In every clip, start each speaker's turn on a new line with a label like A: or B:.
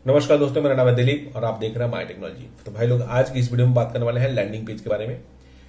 A: नमस्कार दोस्तों, मेरा नाम है दिलीप और आप देख रहे हैं माय टेक्नोलॉजी। तो भाई लोग, आज की इस वीडियो में बात करने वाले हैं लैंडिंग पेज के बारे में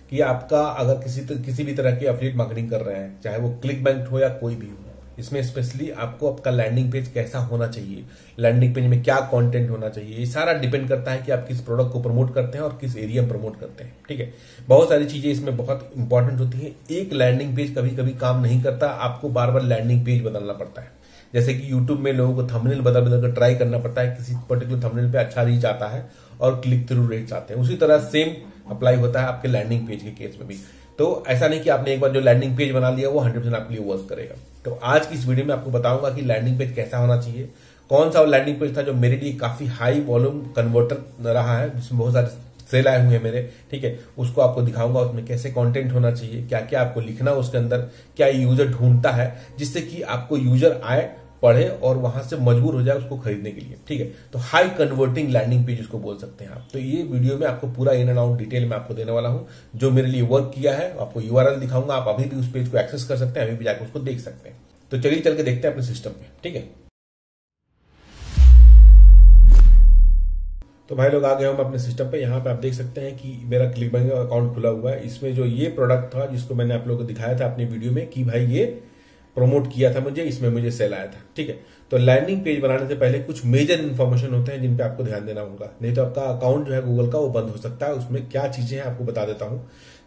A: कि आपका अगर किसी भी तरह की एफिलिएट मार्केटिंग कर रहे हैं, चाहे वो क्लिक बैंक हो या कोई भी हो, इसमें स्पेशली आपको आपका लैंडिंग पेज कैसा होना चाहिए, लैंडिंग पेज में क्या कंटेंट होना चाहिए, ये सारा डिपेंड करता है कि आप किस प्रोडक्ट को प्रमोट करते हैं और किस एरिया में प्रमोट करते हैं। ठीक है, बहुत सारी चीजें इसमें बहुत इंपॉर्टेंट होती है। एक लैंडिंग पेज कभी कभी काम नहीं करता, आपको बार बार लैंडिंग पेज बदलना पड़ता है। जैसे कि YouTube में लोगों को थंबनेल बदल बदल कर ट्राई करना पड़ता है, किसी पर्टिकुलर थंबनेल पे अच्छा रीच आता है और क्लिक थ्रू रेट्स आते हैं। उसी तरह सेम अप्लाई होता है आपके लैंडिंग पेज के केस में भी। तो ऐसा नहीं कि आपने एक बार जो लैंडिंग पेज बना लिया वो 100% आपके लिए वर्क करेगा। तो आज की इस वीडियो में आपको बताऊंगा कि लैंडिंग पेज कैसा होना चाहिए, कौन सा लैंडिंग पेज था जो मेरे लिए काफी हाई वॉल्यूम कन्वर्टर रहा है, जिसमें बहुत सारे सेल आए हुए हैं मेरे। ठीक है, उसको आपको दिखाऊंगा, उसमें कैसे कंटेंट होना चाहिए, क्या क्या आपको लिखना है उसके अंदर, क्या यूजर ढूंढता है, जिससे कि आपको यूजर आए, पढ़े और वहां से मजबूर हो जाए उसको खरीदने के लिए। ठीक है, तो हाई कन्वर्टिंग लैंडिंग पेज उसको बोल सकते हैं आप। तो ये वीडियो में आपको पूरा इन एंड आउट डिटेल में आपको देने वाला हूं, जो मेरे लिए वर्क किया है। आपको यूआरएल दिखाऊंगा, आप अभी भी उस पेज को एक्सेस कर सकते हैं, अभी भी जाकर उसको देख सकते हैं। तो चलिए चल के देखते हैं अपने सिस्टम पे। ठीक है, तो भाई लोग आ गए हम अपने सिस्टम पे। यहाँ पे आप देख सकते हैं कि मेरा क्लिक बैंक अकाउंट खुला हुआ है। इसमें जो ये प्रोडक्ट था जिसको मैंने आप लोगों को दिखाया था अपनी वीडियो में कि भाई ये प्रमोट किया था मुझे, इसमें मुझे सेल आया था। ठीक है, तो लैंडिंग पेज बनाने से पहले कुछ मेजर इन्फॉर्मेशन होते हैं जिन पे आपको ध्यान देना होगा, नहीं तो आपका अकाउंट जो है गूगल का वो बंद हो सकता है। उसमें क्या चीजें हैं आपको बता देता हूं।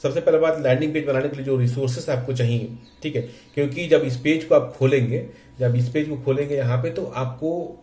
A: सबसे पहले बात, लैंडिंग पेज बनाने के लिए जो रिसोर्सेस आपको चाहिए। ठीक है, क्योंकि जब इस पेज को आप खोलेंगे, यहाँ पे तो आपको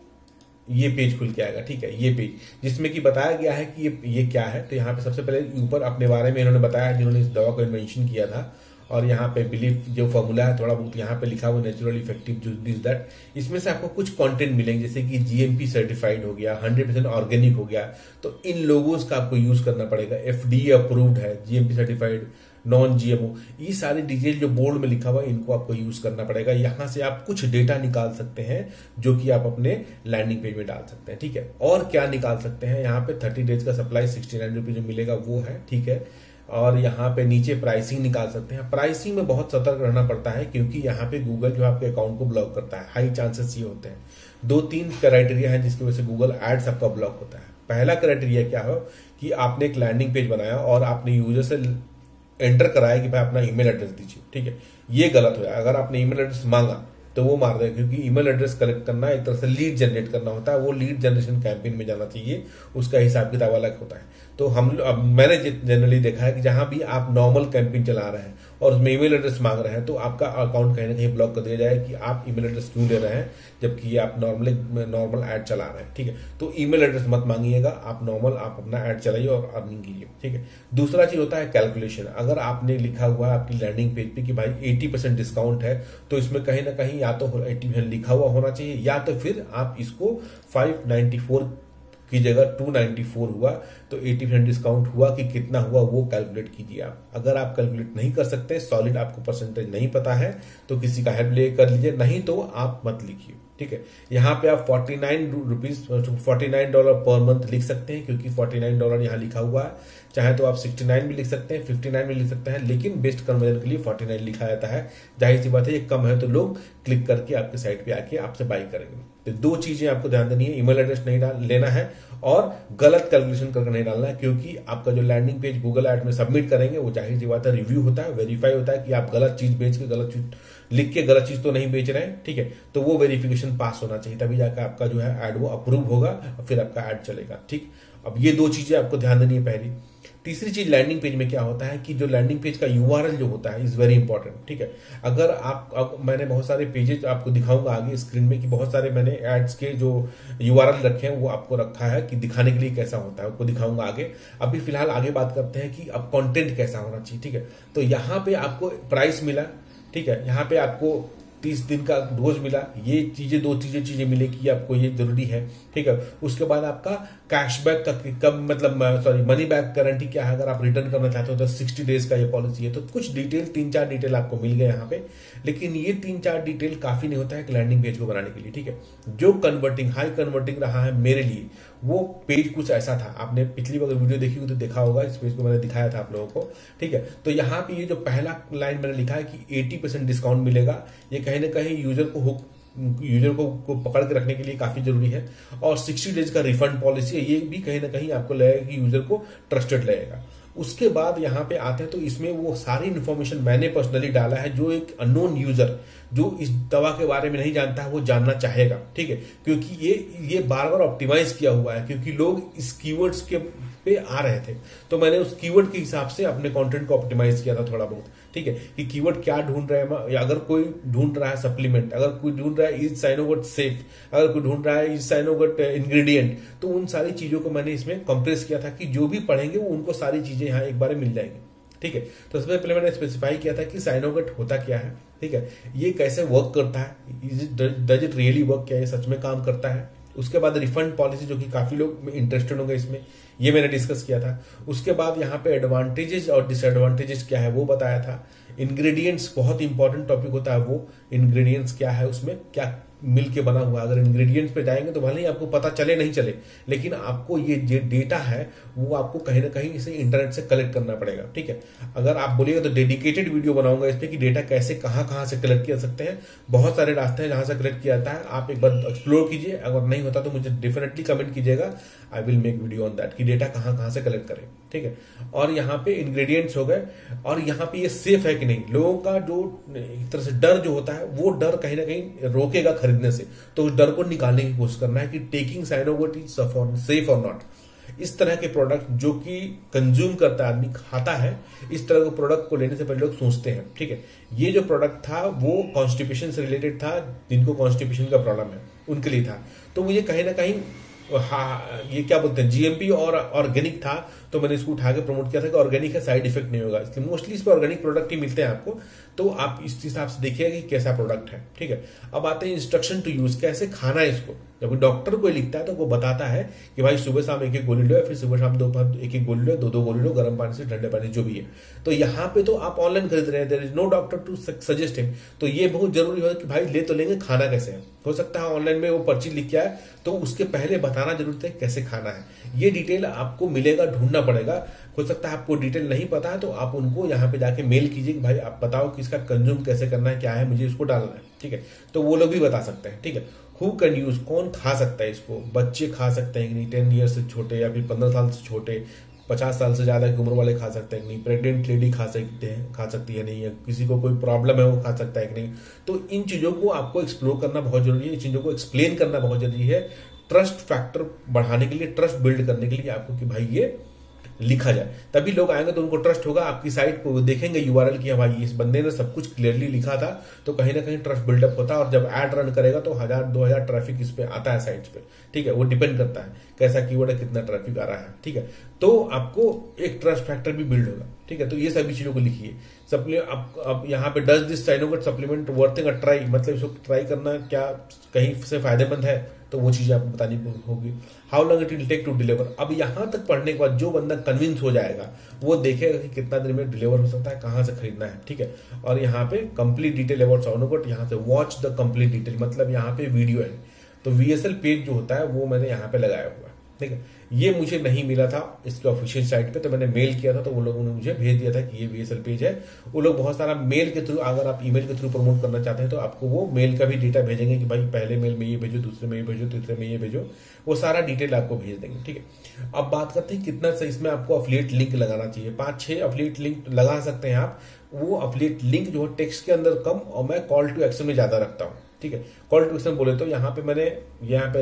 A: ये पेज खुल के आएगा। ठीक है, ये पेज जिसमें कि बताया गया है कि ये क्या है। तो यहाँ पे सबसे पहले ऊपर अपने बारे में इन्होंने बताया, जिन्होंने इस दवा को इन्वेंशन किया था। और यहाँ पे बिलीफ जो फॉर्मूला है थोड़ा बहुत यहाँ पे लिखा हुआ, नेचुरल इफेक्टिव जो दिस दैट। इसमें से आपको कुछ कंटेंट मिलेंगे, जैसे कि जीएमपी सर्टिफाइड हो गया, 100% ऑर्गेनिक हो गया, तो इन लोगोस का आपको यूज करना पड़ेगा। एफडीए अप्रूव्ड है, जीएमपी सर्टिफाइड, नॉन जीएमओ, ये सारी डिटेल जो बोर्ड में लिखा हुआ है इनको आपको यूज करना पड़ेगा। यहां से आप कुछ डेटा निकाल सकते हैं जो कि आप अपने लैंडिंग पेज में डाल सकते हैं। ठीक है, और क्या निकाल सकते हैं, यहाँ पे 30 डेज का सप्लाई 69 रुपीज जो मिलेगा वो है। ठीक है, और यहाँ पे नीचे प्राइसिंग निकाल सकते हैं। प्राइसिंग में बहुत सतर्क रहना पड़ता है, क्योंकि यहाँ पे गूगल जो आपके अकाउंट को ब्लॉक करता है, हाई चांसेस ये होते हैं। 2-3 क्राइटेरिया है जिसकी वजह से गूगल एड्स आपका ब्लॉक होता है। पहला क्राइटेरिया क्या हो कि आपने एक लैंडिंग पेज बनाया और आपने यूजर से एंटर कराया कि भाई अपना ईमेल एड्रेस दीजिए। ठीक है, ये गलत हो जाए। अगर आपने ईमेल एड्रेस मांगा तो वो मार देगा, क्योंकि ईमेल एड्रेस कलेक्ट करना एक तरह से लीड जनरेट करना होता है, वो लीड जनरेशन कैंपेन में जाना चाहिए, उसका हिसाब किताब अलग होता है। तो मैंने जनरली देखा है कि जहां भी आप नॉर्मल कैंपेन चला रहे हैं और उसमें ईमेल एड्रेस मांग रहे हैं, तो आपका अकाउंट कहीं ना कहीं ब्लॉक कर दिया जाए कि आप ईमेल एड्रेस क्यों ले रहे हैं जबकि आप नॉर्मल ऐड चला रहे हैं। ठीक है, तो ईमेल एड्रेस मत मांगिएगा, आप अपना ऐड चलाइए और अर्निंग कीजिए। ठीक है, दूसरा चीज होता है कैलकुलेशन। अगर आपने लिखा हुआ है आपकी लैंडिंग पेज पे कि भाई 80% डिस्काउंट है, तो इसमें कहीं ना कहीं या तो 80% लिखा हुआ होना चाहिए, या तो फिर आप इसको 594 की जगह 294 हुआ, तो 80% डिस्काउंट हुआ कि कितना हुआ वो कैलकुलेट कीजिए आप। अगर आप कैलकुलेट नहीं कर सकते, सॉलिड आपको परसेंटेज नहीं पता है, तो किसी का हेल्प ले कर लीजिए, नहीं तो आप मत लिखिए। ठीक है, यहाँ पे आप $49 पर मंथ लिख सकते हैं, क्योंकि $49 यहाँ लिखा हुआ है। चाहे तो आप 69 भी लिख सकते हैं, 59 भी लिख सकते हैं, लेकिन बेस्ट कन्वर्जन के लिए 49 लिखा जाता है। जाहिर सी बात है, ये कम है तो लोग क्लिक करके आपके साइट पे आके आपसे बाई करेंगे। तो 2 चीजें आपको ध्यान देनी है, ईमेल एड्रेस नहीं लेना है और गलत कैलकुलेशन करके नहीं डालना है, क्योंकि आपका जो लैंडिंग पेज गूगल एड में सबमिट करेंगे वो जाहिर सी बात है रिव्यू होता है, वेरीफाई होता है कि आप गलत चीज बेच के, गलत चीज लिख के गलत चीज तो नहीं बेच रहे हैं। ठीक है, तो वो वेरिफिकेशन पास होना चाहिए, तभी जाकर आपका जो है एड वो अप्रूव होगा और फिर आपका एड चलेगा। ठीक, अब ये 2 चीजें आपको ध्यान देनी है पहली। तीसरी चीज, लैंडिंग पेज में क्या होता है कि जो लैंडिंग पेज का यूआरएल जो होता है इज वेरी इंपॉर्टेंट। ठीक है, अगर अब मैंने बहुत सारे पेजेस आपको दिखाऊंगा आगे स्क्रीन में कि बहुत सारे मैंने एड्स के जो यूआरएल रखे हैं वो आपको रखा है कि दिखाने के लिए कैसा होता है, आपको दिखाऊंगा आगे। अभी फिलहाल आगे बात करते हैं कि अब कंटेंट कैसा होना चाहिए। ठीक है, तो यहाँ पे आपको प्राइस मिला। ठीक है, यहाँ पे आपको 30 दिन का डोज मिला, ये चीजें 2 चीजें मिलेगी आपको, ये जरूरी है। ठीक है, उसके बाद आपका कैशबैक का कब मतलब मनी बैक गारंटी क्या है, अगर आप रिटर्न करना चाहते हो तो 60 डेज का ये पॉलिसी है। तो कुछ डिटेल 3-4 डिटेल आपको मिल गए यहाँ पे, लेकिन ये 3-4 डिटेल काफी नहीं होता है एक लैंडिंग पेज को बनाने के लिए। ठीक है, जो हाई कन्वर्टिंग रहा है मेरे लिए, वो पेज कुछ ऐसा था। आपने पिछली बार वीडियो देखी हो तो देखा होगा, इस पेज को मैंने दिखाया था आप लोगों को। ठीक है, तो यहाँ पे ये जो पहला लाइन मैंने लिखा है कि 80% डिस्काउंट मिलेगा, ये कहीं ना कहीं यूजर को हुक यूजर को पकड़ के रखने के लिए काफी जरूरी है। और 60 डेज का रिफंड पॉलिसी है, ये भी कहीं ना कहीं आपको लगेगा कि यूजर को ट्रस्टेड लगेगा। उसके बाद यहाँ पे आते हैं तो इसमें वो सारी इन्फॉर्मेशन मैंने पर्सनली डाला है जो एक अननोन यूजर जो इस दवा के बारे में नहीं जानता है वो जानना चाहेगा, ठीक है, क्योंकि ये बार बार ऑप्टिमाइज किया हुआ है, क्योंकि लोग इस कीवर्ड्स के पे आ रहे थे, तो मैंने उस कीवर्ड के हिसाब से अपने कंटेंट को ऑप्टिमाइज किया था थोड़ा बहुत, ठीक है, कि कीवर्ड क्या ढूंढ रहे हैं, या अगर कोई ढूंढ रहा है सप्लीमेंट, अगर कोई ढूंढ रहा है इज साइनोगट सेफ, अगर कोई ढूंढ रहा है इज साइनोगट इंग्रेडिएंट, तो उन सारी चीजों को मैंने इसमें कंप्रेस किया था कि जो भी पढ़ेंगे वो उनको सारी चीजें यहाँ एक बार मिल जाएंगी, ठीक है। तो सबसे पहले मैंने स्पेसिफाई किया था कि साइनोगट होता क्या है, ठीक है, ये कैसे वर्क करता है, डज इट रियली वर्क, क्या ये सच में काम करता है। उसके बाद रिफंड पॉलिसी, जो कि काफी लोग इंटरेस्टेड होंगे इसमें, ये मैंने डिस्कस किया था। उसके बाद यहाँ पे एडवांटेजेस और डिसएडवांटेजेस क्या है वो बताया था। इंग्रेडिएंट्स बहुत इंपॉर्टेंट टॉपिक होता है, वो इंग्रेडिएंट्स क्या है, उसमें क्या मिल के बना हुआ, अगर इंग्रेडिएंट्स पे जाएंगे तो भले ही आपको पता चले नहीं चले, लेकिन आपको ये जो डेटा है वो आपको कहीं ना कहीं इसे इंटरनेट से कलेक्ट करना पड़ेगा, ठीक है। अगर आप बोलिएगा तो डेडिकेटेड वीडियो बनाऊंगा इस पे कि डेटा कैसे कहाँ से कलेक्ट किया सकते हैं, बहुत सारे रास्ते हैं जहां से कलेक्ट किया जाता है, आप एक बार एक्सप्लोर कीजिए, अगर नहीं होता तो मुझे डेफिनेटली कमेंट कीजिएगा, I will make video on that कि डेटा कहाँ से कलेक्ट करें, ठीक है। और यहाँ पे इंग्रेडिएंट्स हो गए, और यहाँ पे ये सेफ है कि नहीं, लोगों का जो एक तरह से डर जो होता है वो डर कहीं ना कहीं रोकेगा खरीदने से, तो उस डर को निकालने की कोशिश करना है कि टेकिंग साइनोगट इज सेफ और नॉट। इस तरह के प्रोडक्ट जो कि कंज्यूम करता है, आदमी खाता है, इस तरह के प्रोडक्ट को लेने से पहले लोग सोचते हैं, ठीक है। ये जो प्रोडक्ट था वो कॉन्स्टिपेशन से रिलेटेड था, जिनको कॉन्स्टिपेशन का प्रॉब्लम है उनके लिए था, तो मुझे कहीं ना कहीं ये क्या बोलते हैं जीएमपी और ऑर्गेनिक था, तो मैंने इसको उठा के प्रमोट किया था कि ऑर्गेनिक है, साइड इफेक्ट नहीं होगा, इसलिए मोस्टली इस पर ऑर्गेनिक प्रोडक्ट ही मिलते हैं आपको, तो आप इस हिसाब से देखिएगा कि कैसा प्रोडक्ट है, ठीक है। अब आते हैं इंस्ट्रक्शन टू यूज, कैसे खाना है इसको। जब डॉक्टर कोई लिखता है तो वो बताता है कि भाई सुबह शाम एक गोली लो, फिर सुबह शाम दोपहर एक गोली लो, दो गोली लो, गर्म पानी से ठंडे पानी जो भी है। तो यहाँ पे तो आप ऑनलाइन खरीद रहे हैं, there is no doctor to suggest him, तो ये बहुत जरूरी है कि भाई ले तो लेंगे, खाना कैसे है। हो सकता है ऑनलाइन में वो पर्ची लिख के आए, तो उसके पहले बताना जरूरत है कैसे खाना है, ये डिटेल आपको मिलेगा, ढूंढना पड़ेगा। हो सकता है आपको डिटेल नहीं पता है, तो आप उनको यहाँ पे जाके मेल कीजिए कि भाई आप बताओ कि इसका कंज्यूम कैसे करना है, क्या है, मुझे इसको डालना है, ठीक है, तो वो लोग भी बता सकते हैं, ठीक है। हु कैन यूज, कौन खा सकता है इसको, बच्चे खा सकते हैं कि नहीं, 10 ईयर से छोटे या फिर 15 साल से छोटे, 50 साल से ज्यादा की उम्र वाले खा सकते हैं कि नहीं, प्रेग्नेंट लेडी खा सकती है नहीं, या किसी को कोई प्रॉब्लम है वो खा सकता है कि नहीं। तो इन चीजों को आपको एक्सप्लोर करना बहुत जरूरी है, इन चीजों को एक्सप्लेन करना बहुत जरूरी है, ट्रस्ट फैक्टर बढ़ाने के लिए, ट्रस्ट बिल्ड करने के लिए आपको कि भाई ये लिखा जाए, तभी लोग आएंगे तो उनको ट्रस्ट होगा आपकी साइट को, देखेंगे यूआरएल की भाई इस बंदे ने सब कुछ क्लियरली लिखा था, तो कहीं ना कहीं ट्रस्ट बिल्डअप होता है। और जब एड रन करेगा तो 1000-2000 ट्रैफिक इस पे आता है साइट्स पे, ठीक है, वो डिपेंड करता है कैसा कीवर्ड है, कितना ट्रैफिक आ रहा है, ठीक है, तो आपको एक ट्रस्ट फैक्टर भी बिल्ड होगा, ठीक है। तो ये सभी चीजों को लिखिए। अब यहाँ पे does this synogut supplement worthing a try, मतलब इसको ट्राई करना क्या कहीं से फायदेमंद है, तो वो चीजें आपको बतानी होगी। How long it will take to deliver, अब यहां तक पढ़ने के बाद जो बंदा कन्विंस हो जाएगा वो देखेगा कि कितना दिन में डिलीवर हो सकता है, कहां से खरीदना है, ठीक है। और यहाँ पे कंप्लीट डिटेल अबाउट साइनोगट, यहाँ से वॉच द कंप्लीट डिटेल, मतलब यहाँ पे वीडियो है, तो VSL पेज जो होता है वो मैंने यहाँ पे लगाया हुआ है, ठीक है। ये मुझे नहीं मिला था इसके ऑफिशियल साइट पे, तो मैंने मेल किया था, तो वो लोगों ने मुझे भेज दिया था कि ये VSL पेज है। वो लोग बहुत सारा मेल के थ्रू, अगर आप ईमेल के थ्रू प्रमोट करना चाहते हैं तो आपको वो मेल का भी डेटा भेजेंगे कि भाई पहले मेल में ये भेजो, दूसरे में ये भेजो, तीसरे में ये भेजो, वो सारा डिटेल आपको भेज देंगे, ठीक है। अब बात करते हैं कितना से इसमें आपको अफिलिएट लिंक लगाना चाहिए। 5-6 अफिलिएट लिंक लगा सकते हैं आप। वो अफिलिएट लिंक जो है टेक्स्ट के अंदर कम, और मैं कॉल टू एक्शन में ज्यादा रखता हूँ, ठीक है। कॉल टू एक्शन बोले तो यहाँ पे मैंने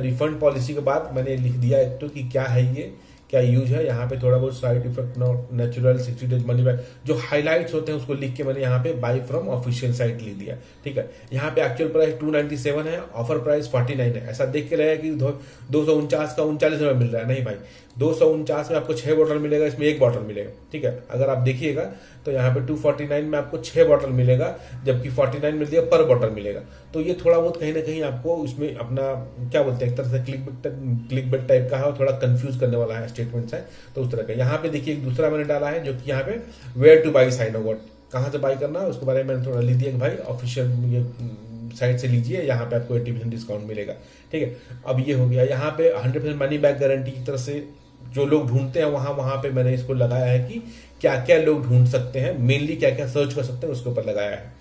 A: रिफंड पॉलिसी के बाद मैंने लिख दिया एक तो कि क्या है ये, क्या यूज है, यहाँ पे थोड़ा बहुत side effect not natural 60 days money back, जो हाइलाइट्स होते हैं उसको लिख के मैंने यहाँ पे बाय फ्रॉम ऑफिशियल साइट लिख दिया, ठीक है। यहाँ पे एक्चुअल प्राइस 297 है, ऑफर प्राइस 49 है। ऐसा देख के रहे कि 249 का 39 रुपए मिल रहा है, नहीं भाई, 249 में आपको 6 बॉटल मिलेगा, इसमें 1 बॉटल मिलेगा, ठीक है। अगर आप देखिएगा तो यहाँ पे 249 में आपको 6 बॉटल मिलेगा, जबकि 49 मिल दिया पर बॉटल मिलेगा। तो ये थोड़ा बहुत कहीं ना कहीं आपको इसमें अपना क्या बोलते हैं, एक तरह से क्लिक बेट टाइप का है, और थोड़ा कंफ्यूज करने वाला है स्टेटमेंट्स है, तो उस तरह का। यहाँ पे देखिए एक दूसरा मैंने डाला है जो कि यहाँ पे वेयर टू बाई साइनोगट, कहाँ से बाई करना है उसके बारे में मैंने थोड़ा लिख दिया कि भाई ऑफिशियल ये साइट से लीजिए, यहाँ पे आपको 80% डिस्काउंट मिलेगा, ठीक है। अब ये हो गया। यहाँ पे 100% मनी बैक गारंटी की तरह से जो लोग ढूंढते हैं वहां पे मैंने इसको लगाया है कि क्या क्या लोग ढूंढ सकते हैं, मेनली क्या क्या सर्च कर सकते हैं उसके ऊपर लगाया है।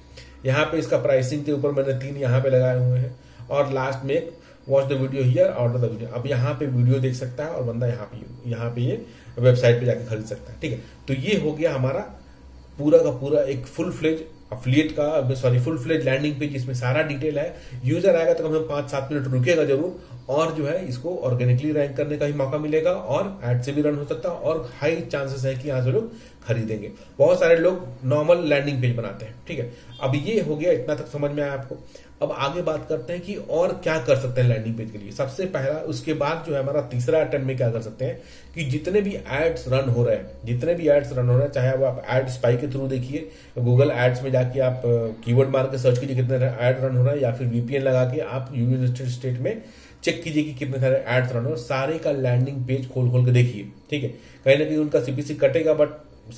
A: यहाँ पे इसका प्राइसिंग के ऊपर मैंने 3 यहाँ पे लगाए हुए हैं, और लास्ट में एक watch the video here, order the video. अब यहाँ पे वीडियो देख सकता है और बंदा यहाँ पे ये वेबसाइट पे जाके खरीद सकता है। ठीक है, तो ये हो गया हमारा पूरा का पूरा एक फुल फ्लेज अफिलिएट का फुल फ्लेज लैंडिंग पेज, जिसमें सारा डिटेल है। यूजर आएगा तो कम से कम 5-7 मिनट रुकेगा जरूर, और जो है इसको ऑर्गेनिकली रैंक करने का भी मौका मिलेगा, और एड से भी रन हो सकता है, और हाई चांसेस है कि यहाँ से लोग खरीदेंगे। बहुत सारे लोग नॉर्मल लैंडिंग पेज बनाते हैं। ठीक है, अब ये हो गया, इतना तक समझ में आया आपको। अब आगे बात करते हैं कि और क्या कर सकते हैं लैंडिंग पेज के लिए। सबसे पहला, उसके बाद जो है हमारा तीसरा अटेम्प्ट में क्या कर सकते हैं कि जितने भी एड्स रन हो रहे हैं, चाहे वो आप एड स्पाई के थ्रू देखिए, गूगल एड्स में जाके आप कीवर्ड मार के सर्च कीजिए कितने एड रन हो रहा है, या फिर वीपीएन लगा के आप यूनाइटेड स्टेट में चेक कीजिए कि कितने सारे एड्स रन हो, सारे का लैंडिंग पेज खोल खोल के देखिए। ठीक है, कहीं ना कहीं उनका सीपीसी कटेगा, बट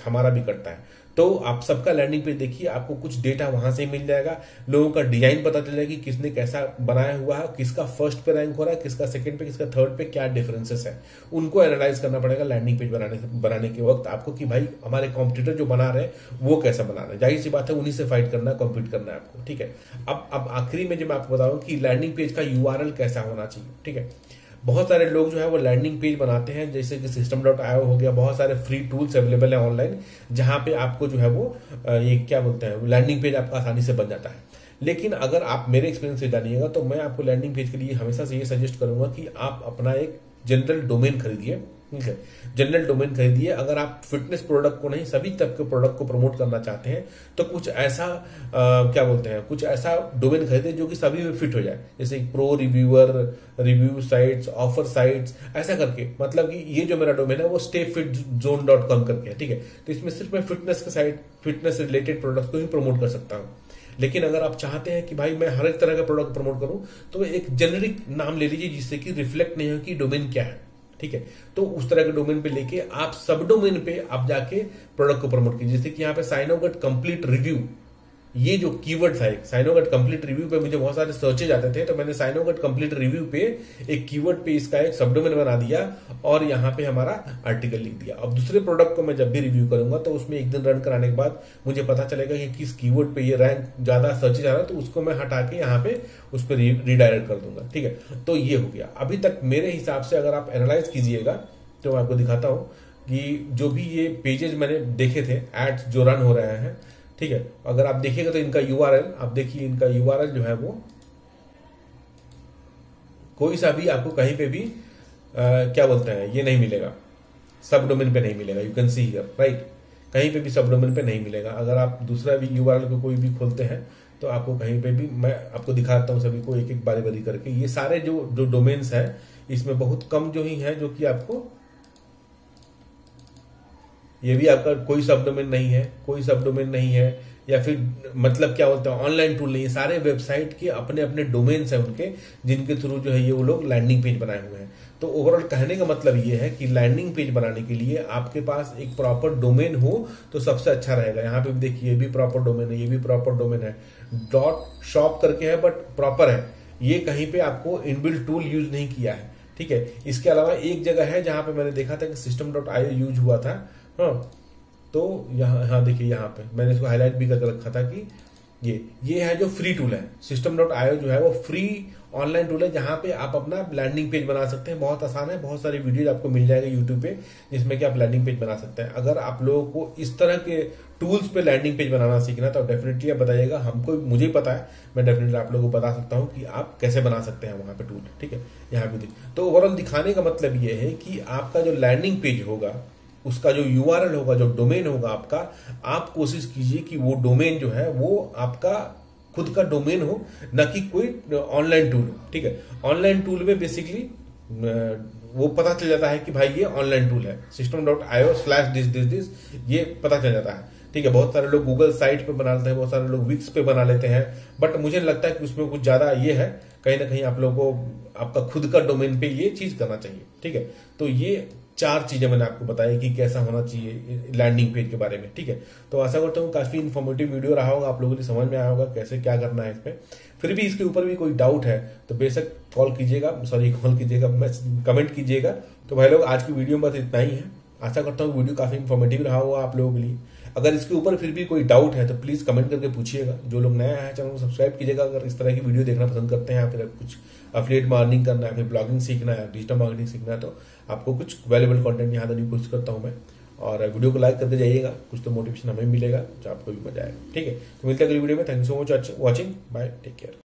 A: हमारा भी कटता है। तो आप सबका लैंडिंग पेज देखिए, आपको कुछ डेटा वहां से मिल जाएगा, लोगों का डिजाइन पता चल जाएगा कि किसने कैसा बनाया हुआ है, किसका फर्स्ट पे रैंक हो रहा है, किसका सेकंड पे, किसका थर्ड पे, क्या डिफरेंसेस है, उनको एनालाइज करना पड़ेगा लैंडिंग पेज बनाने के वक्त आपको, कि भाई हमारे कॉम्पिटिटर जो बना रहे हैं वो कैसा बना रहे हैं। जाहिर सी बात है, उन्हीं से फाइट करना है, कॉम्पीट करना है आपको। ठीक है, अब आखिरी में जो मैं आपको बताऊं कि लैंडिंग पेज का यूआरएल कैसा होना चाहिए। ठीक है, बहुत सारे लोग जो है वो लैंडिंग पेज बनाते हैं, जैसे कि system.io हो गया, बहुत सारे फ्री टूल्स अवेलेबल है ऑनलाइन, जहां पे आपको जो है वो ये क्या बोलते हैं, लैंडिंग पेज आपका आसानी से बन जाता है। लेकिन अगर आप मेरे एक्सपीरियंस से जानिएगा तो मैं आपको लैंडिंग पेज के लिए हमेशा से ये सजेस्ट करूंगा कि आप अपना एक जनरल डोमेन खरीदिए। ठीक है, जनरल डोमेन खरीदिए। अगर आप फिटनेस प्रोडक्ट को नहीं, सभी टाइप के प्रोडक्ट को प्रमोट करना चाहते हैं तो कुछ ऐसा क्या बोलते हैं, कुछ ऐसा डोमेन खरीदे जो कि सभी में फिट हो जाए, जैसे pro reviewer, review sites, offer sites, ऐसा करके। मतलब कि ये जो मेरा डोमेन है वो stayfitzone.com करके है। ठीक है, तो इसमें सिर्फ मैं फिटनेस के साइट, फिटनेस रिलेटेड प्रोडक्ट को ही प्रमोट कर सकता हूँ। लेकिन अगर आप चाहते हैं कि भाई मैं हर एक तरह का प्रोडक्ट प्रमोट करूं, तो एक जेनरिक नाम ले लीजिए जिससे कि रिफ्लेक्ट नहीं हो कि डोमेन क्या है। ठीक है, तो उस तरह के डोमेन पे लेके आप सब डोमेन पे आप जाके प्रोडक्ट को प्रमोट कीजिए। जैसे कि यहाँ पे साइनोगट कंप्लीट रिव्यू, ये जो कीवर्ड था, एक साइनोगट कंप्लीट रिव्यू पे मुझे बहुत सारे सर्चेज आते थे, तो मैंने साइनोगट कंप्लीट रिव्यू पे एक कीवर्ड पे इसका एक सब डोमेन बना दिया और यहाँ पे हमारा आर्टिकल लिख दिया। अब दूसरे प्रोडक्ट को मैं जब भी रिव्यू करूंगा तो उसमें एक दिन रन कराने के बाद मुझे पता चलेगा कि किस कीवर्ड पे ये रैंक ज्यादा सर्चेज आ रहा है, तो उसको मैं हटा के यहाँ पे उस पर रिडायरेक्ट कर दूंगा। ठीक है, तो ये हो गया। अभी तक मेरे हिसाब से अगर आप एनालाइज कीजिएगा तो मैं आपको दिखाता हूँ कि जो भी ये पेजेस मैंने देखे थे, एड्स जो रन हो रहे हैं, ठीक है, अगर आप देखिएगा तो इनका यूआरएल, आप देखिए इनका यूआरएल जो है वो कोई सा भी आपको कहीं पे भी क्या बोलते हैं, ये नहीं मिलेगा, सब डोमेन पे नहीं मिलेगा। You can see here, right, कहीं पे भी सब डोमेन पे नहीं मिलेगा। अगर आप दूसरा भी यूआरएल को कोई भी खोलते हैं तो आपको कहीं पे भी, मैं आपको दिखाता हूं सभी को एक एक बारी बारी करके। ये सारे जो डोमेन्स हैं इसमें बहुत कम जो ही है जो कि आपको, ये भी आपका कोई सब डोमेन नहीं है, कोई सब डोमेन नहीं है, या फिर मतलब क्या बोलते हैं, ऑनलाइन टूल नहीं है। सारे वेबसाइट के अपने अपने डोमेन्स हैं उनके, जिनके थ्रू जो है ये वो लोग लैंडिंग पेज बनाए हुए हैं। तो ओवरऑल कहने का मतलब ये है कि लैंडिंग पेज बनाने के लिए आपके पास एक प्रॉपर डोमेन हो तो सबसे अच्छा रहेगा। यहाँ पे देखिए, ये भी प्रॉपर डोमेन है, ये भी प्रॉपर डोमेन है, .shop करके है बट प्रॉपर है। ये कहीं पे आपको इनबिल्ट टूल यूज नहीं किया है। ठीक है, इसके अलावा एक जगह है जहां पे मैंने देखा था कि system.io यूज हुआ था। हाँ, तो यहाँ देखिए, यहाँ पे मैंने इसको हाईलाइट भी करके रखा था कि ये है जो फ्री टूल है। system.io जो है वो फ्री ऑनलाइन टूल है जहां पे आप अपना लैंडिंग पेज बना सकते हैं। बहुत आसान है, बहुत सारी वीडियोज आपको मिल जाएगा यूट्यूब पे जिसमें कि आप लैंडिंग पेज बना सकते हैं। अगर आप लोगों को इस तरह के टूल्स पे लैंडिंग पेज बनाना सीखना तो डेफिनेटली आप बताइएगा हमको, मुझे पता है, मैं डेफिनेटली आप लोगों को बता सकता हूँ कि आप कैसे बना सकते हैं वहां पे टूल। ठीक है, यहाँ पे तो ओवरऑल दिखाने का मतलब ये है कि आपका जो लैंडिंग पेज होगा, उसका जो यूआरएल होगा, जो डोमेन होगा आपका, आप कोशिश कीजिए कि वो डोमेन जो है वो आपका खुद का डोमेन हो, न कि कोई ऑनलाइन टूल हो। ठीक है, ऑनलाइन टूल में बेसिकली वो पता चल जाता है कि भाई ये ऑनलाइन टूल है, system.io/this ये पता चल जाता है। ठीक है, बहुत सारे लोग गूगल साइट पे बना लेते हैं, बहुत सारे लोग विक्स पे बना लेते हैं, बट मुझे लगता है कि उसमें कुछ ज्यादा ये है, कहीं ना कहीं आप लोगों को आपका खुद का डोमेन पे ये चीज करना चाहिए। ठीक है, तो ये 4 चीजें मैंने आपको बताई कि कैसा होना चाहिए लैंडिंग पेज के बारे में। ठीक है, तो आशा करता हूँ काफी इन्फॉर्मेटिव वीडियो रहा होगा, आप लोगों को समझ में आया होगा कैसे क्या करना है इसमें। फिर भी इसके ऊपर भी कोई डाउट है तो बेशक कॉल कीजिएगा, कमेंट कीजिएगा। तो भाई लोग, आज की वीडियो में बस इतना ही है। आशा करता हूँ वीडियो काफी इन्फॉर्मेटिव रहा होगा आप लोगों के लिए। अगर इसके ऊपर फिर भी कोई डाउट है तो प्लीज कमेंट करके पूछिएगा। जो लोग नया है चैनल को सब्सक्राइब कीजिएगा अगर इस तरह की वीडियो देखना पसंद करते हैं, या फिर कुछ अफिलिएट मार्केटिंग करना है, फिर ब्लॉगिंग सीखना है, डिजिटल मार्केटिंग सीखना है, तो आपको कुछ वैल्यूएबल कंटेंट यहाँ देने की कोशिश करता हूँ मैं। और वीडियो को लाइक करके जाइएगा, कुछ तो मोटिवेशन हमें मिलेगा, जो आपको भी मजा आएगा। ठीक है, तो मिलते हैं अगली वीडियो में। Thank you so much watching, bye, take care.